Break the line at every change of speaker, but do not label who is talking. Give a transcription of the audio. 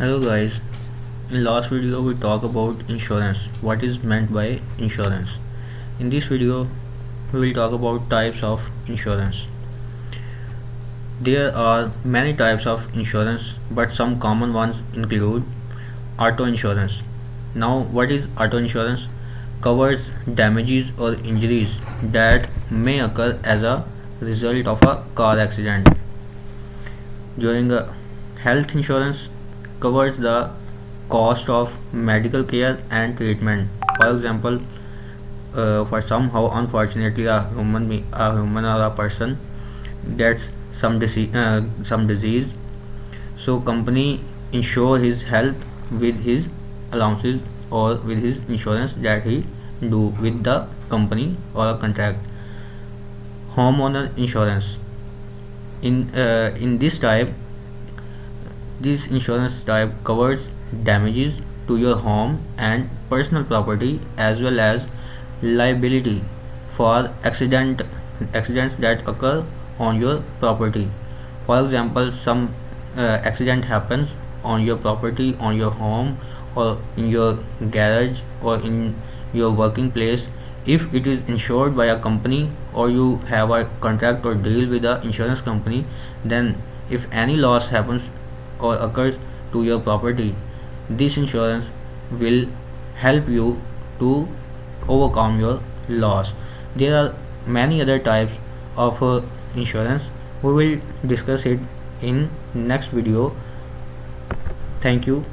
Hello guys, in last video we talked about insurance, what is meant by insurance. In this video we will talk about types of insurance. There are many types of insurance, but some common ones include auto insurance. Now what is auto insurance? Covers damages or injuries that may occur as a result of a car accident. During a health insurance covers the cost of medical care and treatment. For example, for somehow unfortunately a human or a person gets some disease, so company insure his health with his allowances or with his insurance that he do with the company or a contract. Homeowner insurance. In this insurance type covers damages to your home and personal property as well as liability for accidents that occur on your property. For example, some accident happens on your property, on your home, or in your garage, or in your working place. If it is insured by a company or you have a contract or deal with the insurance company, then if any loss happens or occurs to your property, this insurance will help you to overcome your loss. There are many other types of insurance. We will discuss it in next video. Thank you.